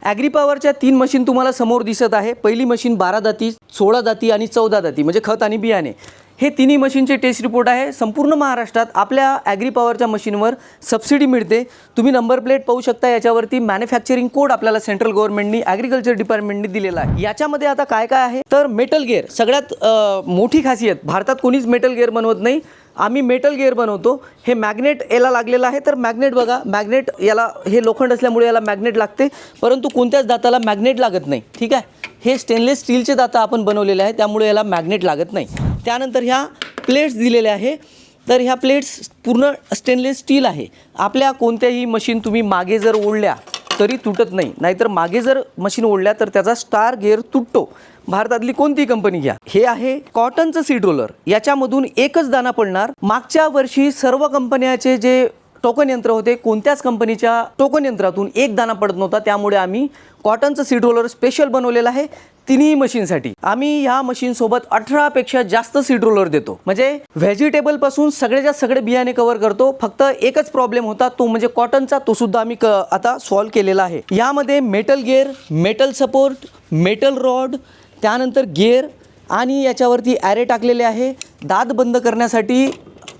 Agree पॉवरच्या 3 machine तुम्हाला समोर दिसत आहे। पहिली मशीन 12 दाती, 16 दाती आणि 14 दाती म्हणजे खत आणि बियाणे। हे तिन्ही मशीनचे टेस्ट रिपोर्ट आहे। संपूर्ण महाराष्ट्रात आपल्या ॲग्री पॉवरच्या मशीनवर सबसिडी मिळते। तुम्ही नंबर प्लेट पाहू शकता, याच्यावरती मॅन्युफॅक्चरिंग कोड आपल्याला सेंट्रल गव्हर्नमेंटनी ॲग्रिकल्चर डिपार्टमेंटनी दिलेला आहे। याच्यामध्ये आता काय काय आहे तर मेटल गिअर सगळ्यात मोठी खासियत, भारतात कोणीच मेटल गिअर बनवत नाही, आम्ही मेटल गिअर बनवतो। हे मॅग्नेट याला लागलेलं आहे, तर मॅग्नेट बघा, मॅग्नेट याला हे लोखंड असल्यामुळे याला मॅग्नेट लागते, परंतु कोणत्याच दाताला मॅग्नेट लागत नाही। ठीक आहे, हे स्टेनलेस स्टीलचे दाता आपण बनवलेले आहे, त्यामुळे याला मॅग्नेट लागत नाही। त्यानंतर ह्या प्लेट्स दिलेल्या आहे, तर ह्या प्लेट्स पूर्ण स्टेनलेस स्टील आहे। आपल्या कोणत्याही मशीन तुम्ही मागे जर ओढल्या तरी तुटत नाही, नाहीतर मागे जर मशीन ओढल्या तर त्याचा स्टार गिअर तुटतो। भारतातली कोणती कंपनी घ्या। हे आहे कॉटनचं सीड रोलर, याच्यामधून एकच दाना पडणार। मागच्या वर्षी सर्व कंपन्याचे जे टोकन यंत्र होते, कोणत्याच कंपनीच्या टोकन यंत्रातून एक दाना पडत नव्हता, त्यामुळे आम्ही कॉटनचं सीड रोलर स्पेशल बनवलेलं आहे तिन्ही मशीनसाठी। आम्ही ह्या मशीन सोबत 18 पेक्षा जास्त सीड रोलर देतो, म्हणजे व्हेजिटेबल पासून सगळेच्या सगळे बियाणे कव्हर करतो। फक्त एकच प्रॉब्लेम होता, तो म्हणजे कॉटनचा, तो सुद्धा आम्ही आता सॉल्व्ह केलेला आहे। यामध्ये metal gear, metal support, metal rod, त्यानंतर गिअर आणि याच्यावरती ॲरे टाकलेले आहे। दात बंद करण्यासाठी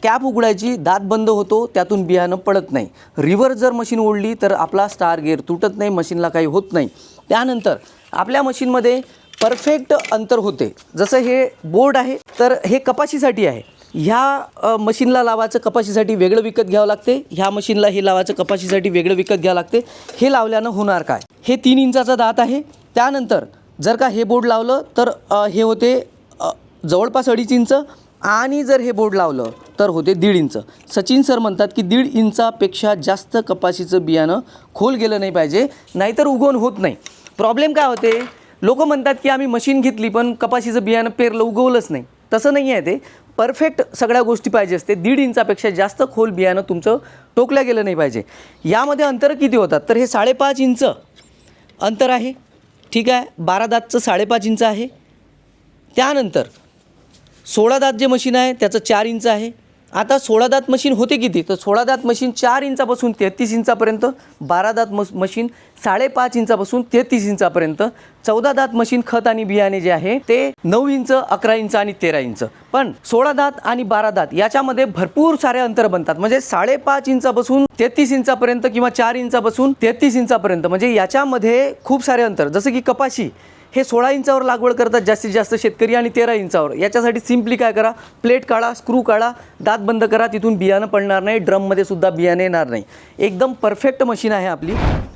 कॅप उघडायची, दात बंद होतो, त्यातून बियाणं पडत नाही। रिव्हर्स जर मशीन ओढली तर आपला स्टार गिअर तुटत नाही, मशीनला काही होत नाही। त्यानंतर आपल्या मशीनमध्ये परफेक्ट अंतर होते। जसं हे बोर्ड आहे, तर हे कपाशीसाठी आहे। ह्या मशीनला लावायचं कपाशीसाठी वेगळं विकत घ्यावं लागते, ह्या मशीनला हे लावायचं कपाशीसाठी वेगळं विकत घ्यावं लागते। हे लावल्यानं होणार काय, हे 3 इंचाचा दात आहे। त्यानंतर जर का हे बोर्ड लावलं तर हे होते जवळपास 2.5 इंच, आणि जर हे बोर्ड लावलं तर होते 1.5 इंच। सचिन सर म्हणतात की 1.5 इंचापेक्षा जास्त कपाशीचं बियाणं खोल गेलं नाही पाहिजे, नाहीतर उगवण होत नाही। प्रॉब्लेम काय होते, लोक म्हणतात की आम्ही मशीन घेतली पण कपाशीचं बियाणं पेरलं, उगवलंच नाही। तसं नाही आहे, ते परफेक्ट सगळ्या गोष्टी पाहिजे असते। 1.5 इंचापेक्षा जास्त खोल बियाणं तुमचं टोकल्या गेलं नाही पाहिजे। यामध्ये अंतर किती होतात तर हे 5.5 इंच अंतर आहे। ठीक आहे, 12 दातचं 5.5 इंच आहे। त्यानंतर 16 दात जे मशीन आहे त्याचं 4 इंच आहे। आता 16 दात मशीन होते किती तर 16 दात मशीन 4 इंचापासून 33 इंचापर्यंत, 12 दात मशीन 5.5 इंचापासून 33 इंचापर्यंत, 14 दात मशीन खत आणि बियाणे जे आहे ते 9 इंच, 11 इंच आणि 13 इंच। पण 16 दात आणि 12 दात याच्यामध्ये भरपूर सारे अंतर बनतात, म्हणजे 5.5 इंचापासून 33 इंचापर्यंत किंवा 4 इंचापासून 33 इंचापर्यंत, म्हणजे याच्यामध्ये खूप सारे अंतर। जसं की कपाशी हे 16 इंचावर लागवड करतात जास्तीत जास्त शेतकरी, आणि 13 इंचावर। याच्यासाठी सिम्पली काय करा, प्लेट काढा, स्क्रू काढा, दात बंद करा, तिथून बियाणं पडणार नाही, ड्रममध्ये सुद्धा बियाणे येणार नाही। एकदम परफेक्ट मशीन आहे आपली।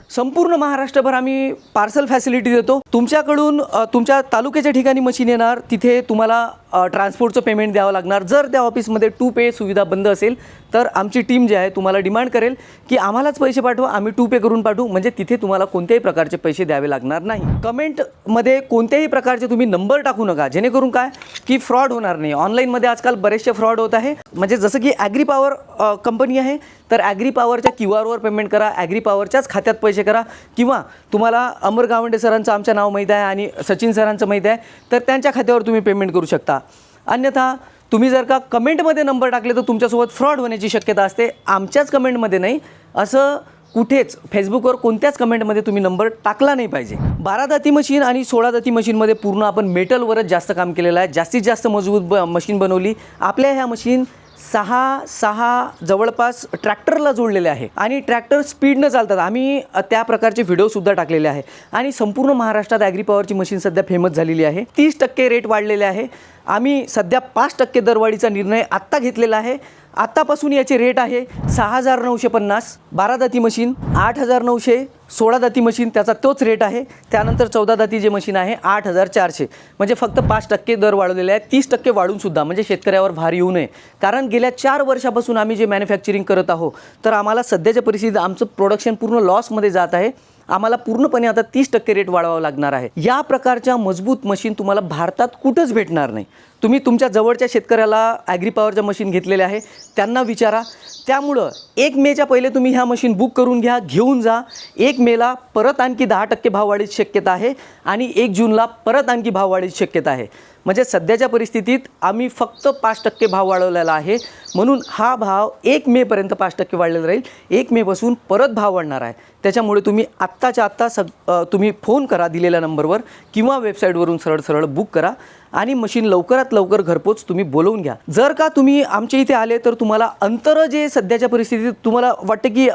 संपूर्ण महाराष्ट्रभर आम्ही पार्सल फॅसिलिटी देतो। तुमच्याकडून तुमच्या तालुक्याच्या ठिकाणी मशीन येणार, तिथे तुम्हाला ट्रान्सपोर्टचं पेमेंट द्यावं लागणार। जर त्या ऑफिसमध्ये 2 पे सुविधा बंद असेल तर आमची टीम जी आहे तुम्हाला डिमांड करेल की आम्हालाच पैसे पाठवा, आम्ही 2 पे करून पाठवू, म्हणजे तिथे तुम्हाला कोणत्याही प्रकारचे पैसे द्यावे लागणार नाही। कमेंटमध्ये कोणत्याही प्रकारचे तुम्ही नंबर टाकू नका, जेणेकरून काय की फ्रॉड होणार नाही। ऑनलाईनमध्ये आजकाल बरेचसे फ्रॉड होत आहे, म्हणजे जसं की ॲग्री पॉवर कंपनी आहे, तर ॲग्री पॉवरच्या QR वर पेमेंट करा, ॲग्री पॉवरच्याच खात्यात पैसे करा, किंवा तुम्हाला अमर गावंडे सरांचं आमचं नाव माहीत आहे आणि सचिन सरांचं माहीत आहे, तर त्यांच्या खात्यावर तुम्ही पेमेंट करू शकता। अन्यथा तुम्ही जर का कमेंटमध्ये नंबर टाकले तर तुमच्यासोबत फ्रॉड होण्याची शक्यता असते। आमच्याच कमेंटमध्ये नाही, असं कुठेच फेसबुकवर कोणत्याच कमेंटमध्ये तुम्ही नंबर टाकला नाही पाहिजे। 12 दाती मशीन आणि 16 दाती मशीनमध्ये पूर्ण आपण मेटलवरच जास्त काम केलेलं आहे, जास्तीत जास्त मजबूत मशीन बनवली। आपल्या ह्या मशीन 6 जवळपास ट्रॅक्टरला जोडलेले आहे, आणि ट्रॅक्टर स्पीडनं चालतात। आम्ही त्या प्रकारचे व्हिडिओसुद्धा टाकलेले आहे, आणि संपूर्ण महाराष्ट्रात ॲग्री पॉवरची मशीन सध्या फेमस झालेली आहे। 30% रेट वाढलेले आहे। आम्ही सध्या 5% दरवाढीचा निर्णय आत्ता घेतलेला आहे। आत्तापासून याचे रेट आहे 6,950, 12 दाती मशीन 8,900, 16 दाती मशीन त्याचा तोच रेट आहे। त्यानंतर 14 दाती जे मशीन आहे 8,400, म्हणजे फक्त 5% दर वाढवलेले आहे। 30% वाढूनसुद्धा, म्हणजे शेतकऱ्यावर भार येऊ नये, कारण गेल्या 4 वर्षापासून आम्ही जे मॅन्युफॅक्चरिंग करत आहोत, तर आम्हाला सध्याच्या परिस्थितीत आमचं प्रोडक्शन पूर्ण लॉसमध्ये जात आहे। आम्हाला पूर्णपणे आता 30% रेट वाढवावा लागणार आहे। या प्रकारच्या मजबूत मशीन तुम्हाला भारतात कुठंच भेटणार नाही। तुम्ही तुमच्या जवळच्या शेतकऱ्याला ॲग्री पॉवरच्या मशीन घेतलेले आहे त्यांना विचारा. त्यामुळं 1 मेच्या पहिले तुम्ही ह्या मशीन बुक करून घ्या, घेऊन जा. 1 मेला परत आणखी 10% भाव वाढीची शक्यता आहे आणि 1 जूनला परत आणखी भाव वाढीची शक्यता आहे. म्हणजे सध्याच्या परिस्थितीत आम्ही फक्त 5% भाव वाढवलेला आहे. म्हणून हा भाव 1 मेपर्यंत 5% वाढलेला राहील. 1 मेपासून परत भाव वाढणार आहे. त्याच्यामुळे तुम्ही आत्ताच्या आत्ता तुम्ही फोन करा दिलेल्या नंबरवर किंवा वेबसाईटवरून सरळ बुक करा आणि मशीन लवकरात लवकर घरपोच तुम्ही बोलवून घ्या. जर का तुम्ही आमच्या इथे आले तर तुम्हाला अंतर जे सध्याच्या परिस्थितीत तुम्हाला वाटतं की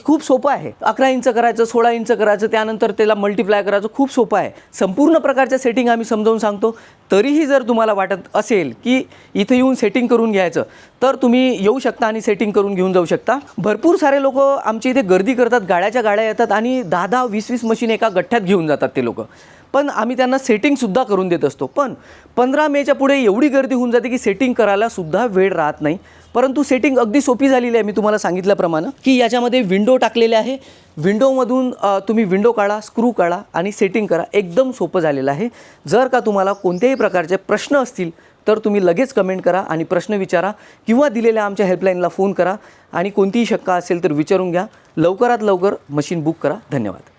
खूप सोपं आहे, 11 इंच करायचं, 16 इंच करायचं, त्यानंतर त्याला मल्टिप्लाय करायचं, खूप सोपं आहे. संपूर्ण प्रकारच्या सेटिंग आम्ही समजावून सांगतो. तरीही जर तुम्हाला वाटत असेल की इथे येऊन सेटिंग करून घ्यायचं तर तुम्ही येऊ शकता आणि सेटिंग करून घेऊन जाऊ शकता. भरपूर सारे लोक आमच्या इथे गर्दी करतात, गाड्याच्या गाड्या येतात आणि 10-10, 20-20 मशीन एका गठ्ठ्यात घेऊन जातात ते लोक. पण आम्ही त्यांना सेटिंगसुद्धा करून देत असतो. पण 15 मेच्या पुढे एवढी गर्दी होऊन जाते की सेटिंग करायला सुद्धा वेळ राहत नाही. परंतु सेटिंग अगदी सोपी झालेली आहे. मी तुम्हाला सांगितल्याप्रमाणे की याच्यामध्ये विंडो टाकलेले आहे. विंडोमधून तुम्ही विंडो काढा, स्क्रू काढा आणि सेटिंग करा. एकदम सोपं झालेलं आहे. जर का तुम्हाला कोणत्याही प्रकारचे प्रश्न असतील तर तुम्ही लगेच कमेंट करा आणि प्रश्न विचारा किंवा दिलेल्या आमच्या हेल्पलाईनला फोन करा आणि कोणतीही शंका असेल तर विचारून घ्या. लवकरात लवकर मशीन बुक करा. धन्यवाद.